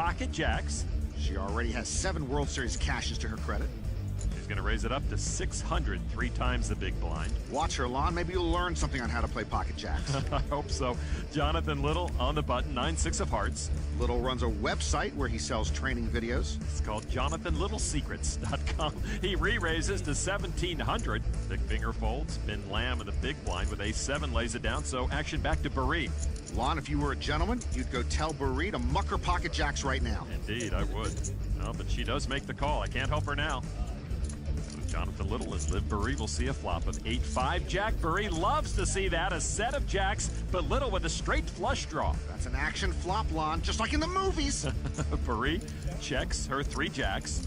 pocket jacks. She already has 7 World Series cashes to her credit. She's going to raise it up to 600, 3 times the big blind. Watch her, Lon. Maybe you'll learn something on how to play pocket jacks. I hope so. Jonathan Little on the button, 9-6 of hearts. Little runs a website where he sells training videos. It's called JonathanLittleSecrets.com. He re-raises to 1,700. Big finger folds, spin lamb in the big blind with ace-7, lays it down, so action back to boree. Lon, if you were a gentleman, you'd go tell boree to muck her pocket jacks right now. Indeed, I would. Well, but she does make the call. I can't help her now. Jonathan Little and Liv Boree will see a flop of 8-5 jack. Boree loves to see that, a set of jacks, but Little with a straight flush draw. That's an action flop, Lon, just like in the movies. Boree checks her 3 jacks.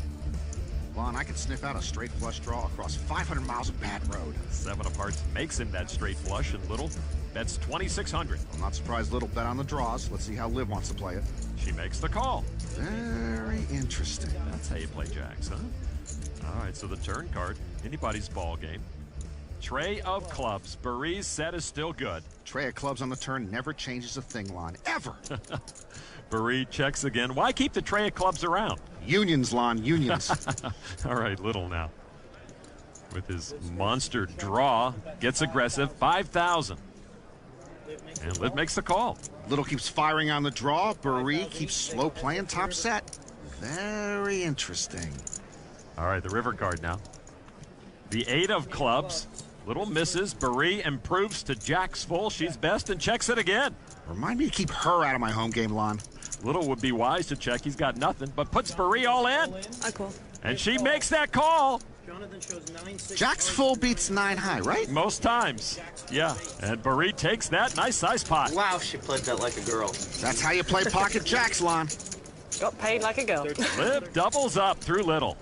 Lon, I could sniff out a straight flush draw across 500 miles of bad road. 7 of hearts makes him that straight flush, and Little bets 2,600. I'm not surprised Little bet on the draws. Let's see how Liv wants to play it. She makes the call. Very interesting. That's how you play jacks, huh? All right, so the turn card, anybody's ball game. Tray of clubs. Boree's set is still good. Tray of clubs on the turn never changes a thing, Lon. Ever. Boree checks again. Why keep the tray of clubs around? Unions, Lon, unions. All right, Little now. With his monster draw, gets aggressive, 5,000. And Liv makes the call. Little keeps firing on the draw. Boree keeps slow playing top set. Very interesting. All right, the river card now. The 8 of clubs. Little misses. Boree improves to jacks full. She's best and checks it again. Remind me to keep her out of my home game, Lon. Little would be wise to check. He's got nothing, but puts Boree all in. Cool. And she makes that call. Jonathan shows 9-6. Jacks full beats 9 high, right? Most times. Yeah. And Boree takes that. Nice size pot. Wow, she played that like a girl. That's how you play pocket jacks, Lon. Got paid like a girl. Liv doubles up through Little.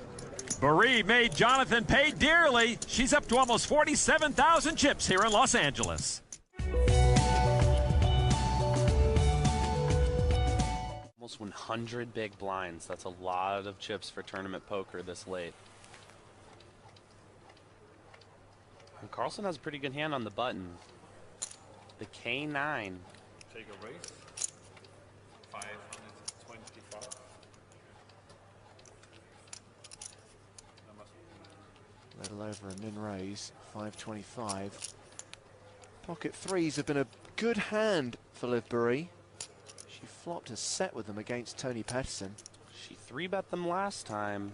Boree made Jonathan pay dearly. She's up to almost 47,000 chips here in Los Angeles. Almost 100 big blinds. That's a lot of chips for tournament poker this late. And Carlson has a pretty good hand on the button. The K9. Take a raise. 525. Little over a min raise, 525. Pocket threes have been a good hand for Liv Boree. She flopped a set with them against Tony Patterson. She 3-bet them last time.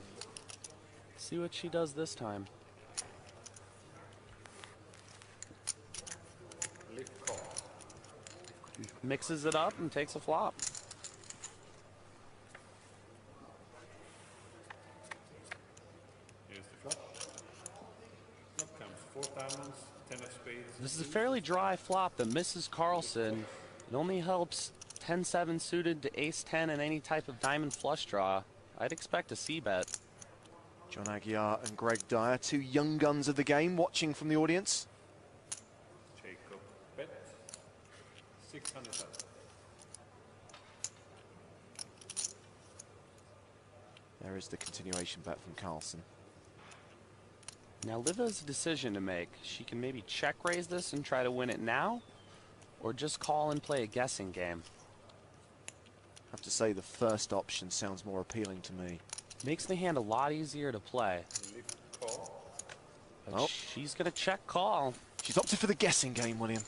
See what she does this time. Lift call. Mixes it up and takes a flop. Here's the flop. Flop comes 4 diamonds, 10 of spades. This is a fairly dry flop that misses Carlson. It only helps 10-7 suited to ace-10 and any type of diamond flush draw. I'd expect a C-bet. John Aguiar and Greg Dyer, 2 young guns of the game, watching from the audience. Jacob bet. 600,000. There is the continuation bet from Carlson. Now Liv has a decision to make. She can maybe check raise this and try to win it now, or just call and play a guessing game. I have to say the first option sounds more appealing to me. Makes the hand a lot easier to play. Lift call. But Oh. she's gonna check call. She's opted for the guessing game, William.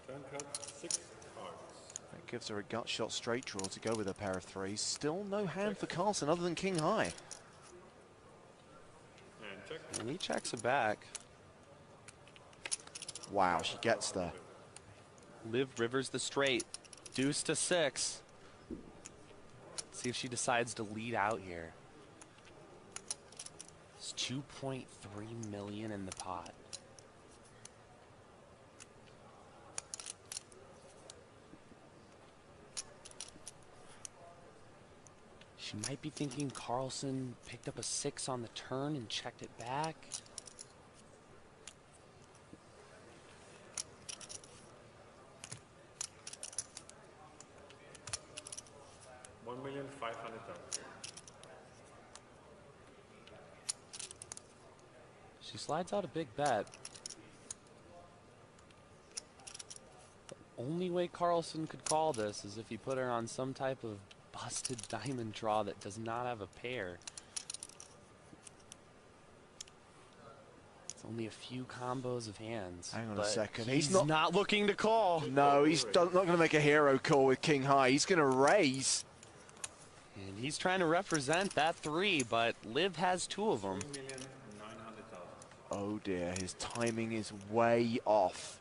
Turn card 6 cards. That gives her a gut shot straight draw to go with a pair of threes. Still no hand for Carlson other than King High. And check. And he checks it back. Wow, she gets there. Liv rivers the straight. Deuce to 6. See if she decides to lead out here. It's 2.3 million in the pot. She might be thinking Carlson picked up a 6 on the turn and checked it back. $1,500,000. She slides out a big bet. Only way Carlson could call this is if he put her on some type of busted diamond draw that does not have a pair. It's only a few combos of hands. Hang on a second. He's not looking to call. No, he's not going to make a hero call with king high. He's going to raise. And he's trying to represent that 3, but Liv has 2 of them. 3,900,000. Oh dear, his timing is way off.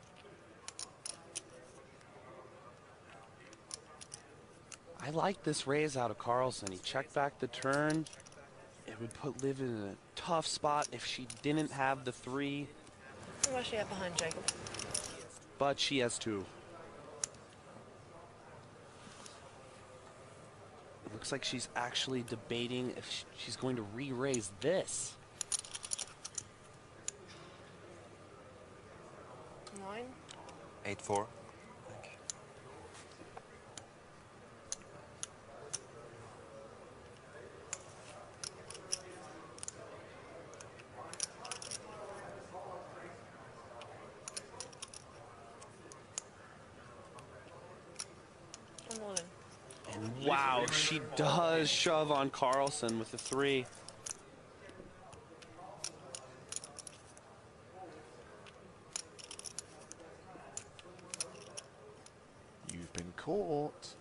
I like this raise out of Carlson. He checked back the turn. It would put Liv in a tough spot if she didn't have the 3. Where's she at behind Jacob? But she has 2. It looks like she's actually debating if she's going to re-raise this. 9. 8-4. I'm all in. And wow, she does shove on Carlson with the 3. You've been caught.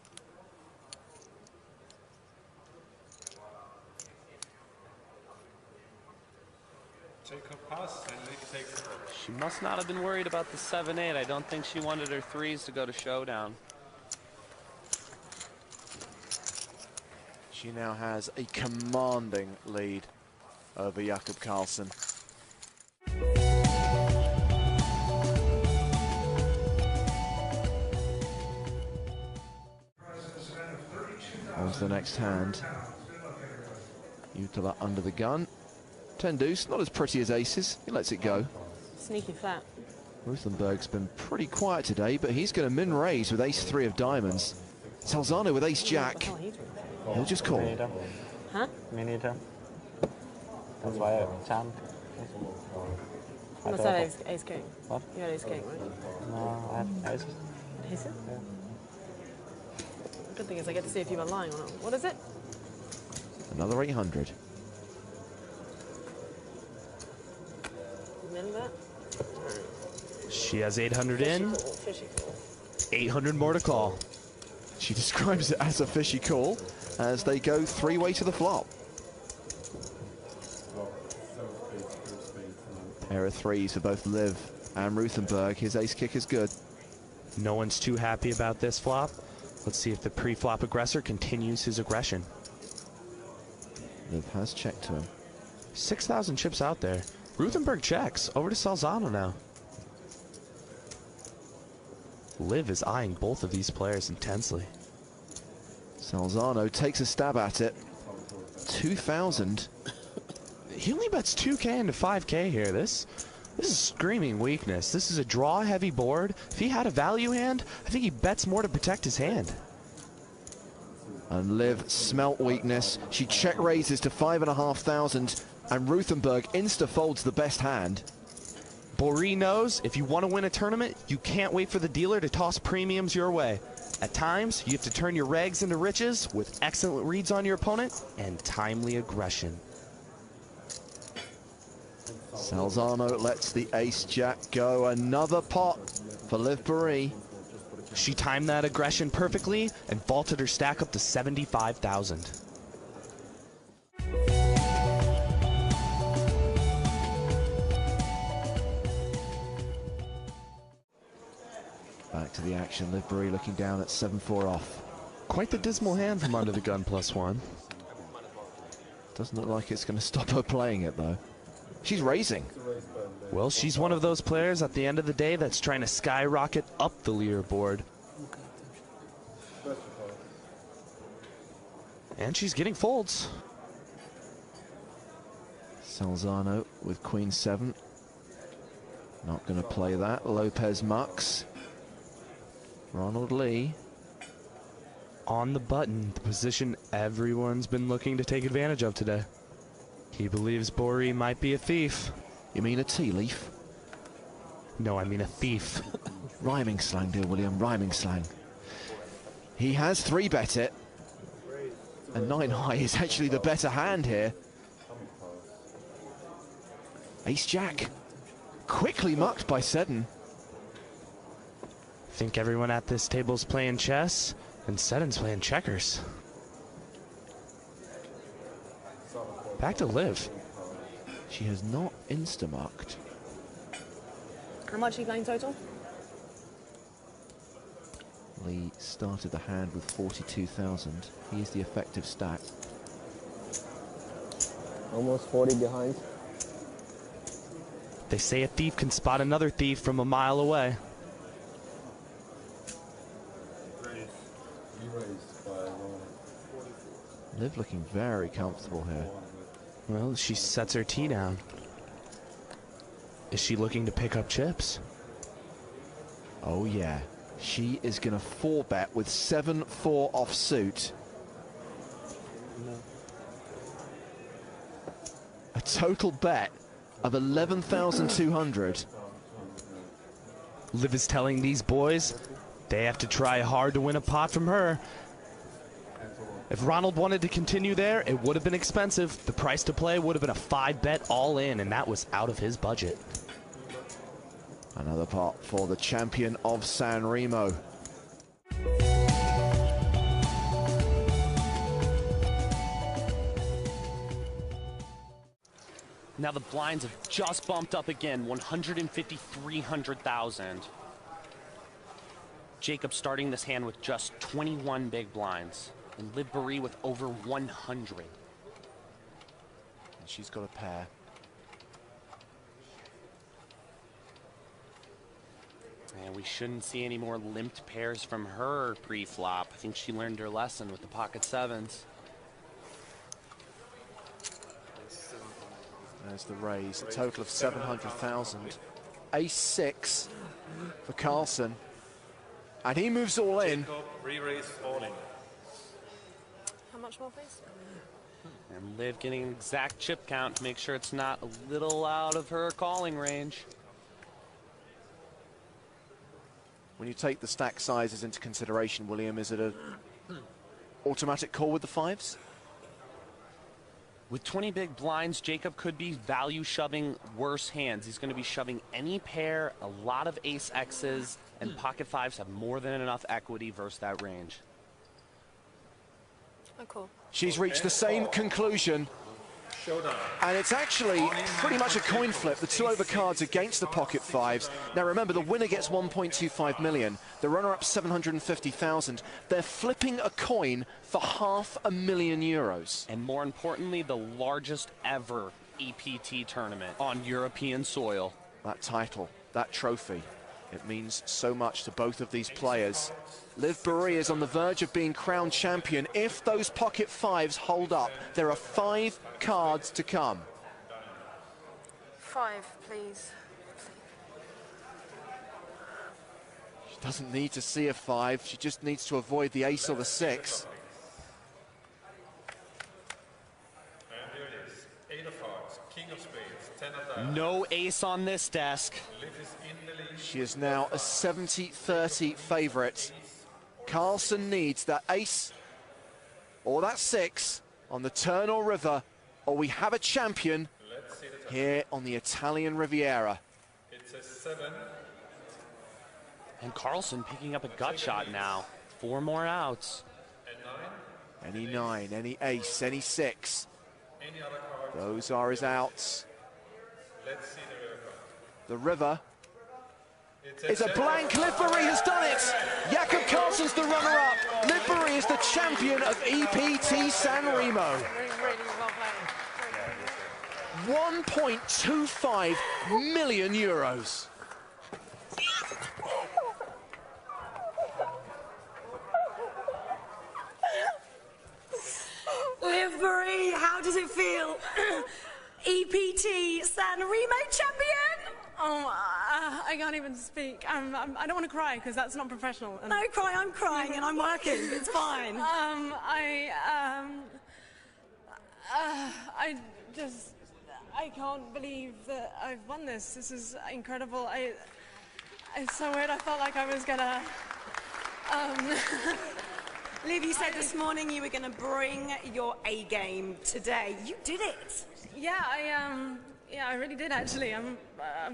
Jacob pass and Nick takes it. She must not have been worried about the 7-8. I don't think she wanted her 3s to go to showdown. She now has a commanding lead over Jakob Carlsen. On to the next hand. Jutala under the gun. 10 deuce, not as pretty as aces. He lets it go. Sneaky flat. Ruthenberg's been pretty quiet today, but he's going to min raise with ace 3 of diamonds. Salzano with ace jack. Oh, he's He'll just call. Huh? Me neither. That's why I jammed. What's that, ace king? What? You had ace king, right? No, I have aces. Aces? Yeah. Good thing is I get to see if you were lying or not. What is it? Another 800. Remember that? She has 800 in, Fishy call. 800 more to call. She describes it as a fishy call as they go 3-way to the flop. Pair of 3s for both Liv and Ruthenberg. His ace kick is good. No one's too happy about this flop. Let's see if the pre-flop aggressor continues his aggression. Liv has checked to him. 6,000 chips out there. Ruthenberg checks. Over to Salzano now. Liv is eyeing both of these players intensely. Salzano takes a stab at it. 2,000. He only bets 2K into 5K here. This is screaming weakness. This is a draw-heavy board. If he had a value hand, I think he bets more to protect his hand. And Liv smelt weakness. She check raises to 5,500, and Ruthenberg insta-folds the best hand. Boree knows if you want to win a tournament, you can't wait for the dealer to toss premiums your way. At times, you have to turn your rags into riches with excellent reads on your opponent and timely aggression. Salzano lets the ace-jack go. Another pot for Liv Boree. She timed that aggression perfectly and vaulted her stack up to 75,000. Back to the action. Liv Boree looking down at 7-4 off. Quite the dismal hand from under the gun +1. Doesn't look like it's going to stop her playing it, though. She's raising. Well, she's one of those players at the end of the day that's trying to skyrocket up the leaderboard. And she's getting folds. Salzano with Queen 7. Not going to play that. Lopez mucks. Ronald Lee. On the button, the position everyone's been looking to take advantage of today. He believes Boree might be a thief. You mean a tea leaf? No, I mean a thief. Rhyming slang, dear William, rhyming slang. He has 3-bet it. And 9 high is actually the better hand here. Ace-Jack. Quickly mucked by Seddon. I think everyone at this table's playing chess, and Seddon's playing checkers. Back to Liv. She has not insta-mucked. How much are you playing total? Lee started the hand with 42,000. He is the effective stack. Almost 40 behind. They say a thief can spot another thief from a mile away. Liv looking very comfortable here. Well, she sets her tee down. Is she looking to pick up chips? Oh yeah, she is going to 4-bet with 7-4 offsuit. A total bet of 11,200. Liv is telling these boys they have to try hard to win a pot from her. If Ronald wanted to continue there, it would have been expensive. The price to play would have been a 5-bet all in, and that was out of his budget. Another pot for the champion of San Remo. Now the blinds have just bumped up again, 150, 300,000. Jacob starting this hand with just 21 big blinds, and Liv Boree with over 100. And she's got a pair. And we shouldn't see any more limped pairs from her pre-flop. I think she learned her lesson with the pocket sevens. There's the raise, a total of 700,000. Ace-6 for Carlsen. And he moves all in. Re-raise all in. How much more, please? And Liv getting an exact chip count to make sure it's not a little out of her calling range. When you take the stack sizes into consideration, William, is it a automatic call with the fives? With 20 big blinds, Jacob could be value shoving worse hands. He's going to be shoving any pair, a lot of ace X's, and pocket fives have more than enough equity versus that range. Oh, cool. She's reached the same conclusion. And it's actually pretty much a coin flip. The 2 overcards against the pocket fives. Now remember, the winner gets 1.25 million. The runner-up 750,000. They're flipping a coin for €500,000. And more importantly, the largest ever EPT tournament on European soil. That title, that trophy, it means so much to both of these players. Liv Boree is on the verge of being crowned champion. If those pocket fives hold up, there are 5 cards to come. 5, please. She doesn't need to see a 5, she just needs to avoid the ace or the 6. And here it is. 8 of hearts, king of spades, 10 of diamonds. No ace on this desk. Liv is in the lead. She is now a 70-30 favourite. Carlsen needs that ace or that 6 on the turn or river, or we have a champion here on the Italian Riviera. It's a 7. And Carlsen picking up a gut shot now. 4 more outs. And 9. Any 9, any ace, any 6. Any other card. Those are his outs. Let's see the river card. The river It's is a blank. Liv Boree has done it. Jakob Carlsen's the runner-up. Liv Boree is the champion of EPT San Remo. Really, really well played. €1.25 million. Liv Boree, how does it feel? EPT San Remo champion? Oh, I can't even speak. I don't want to cry because that's not professional. And No cry, I'm crying and I'm working. It's fine. I can't believe that I've won this. This is incredible. It's so weird. I felt like I was gonna. Liv, you said this morning you were going to bring your A game today. You did it. Yeah, I really did actually. I'm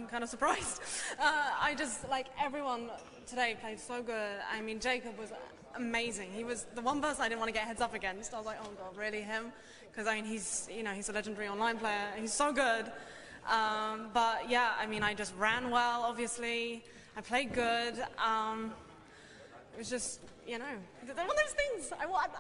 kind of surprised. I just like everyone today played so good. I mean, Jacob was amazing. He was the one person I didn't want to get heads up against. I was like, oh god, really him? Because I mean, he's a legendary online player. He's so good. But yeah, I mean, I just ran well. Obviously, I played good. It was just, one of those things. I want.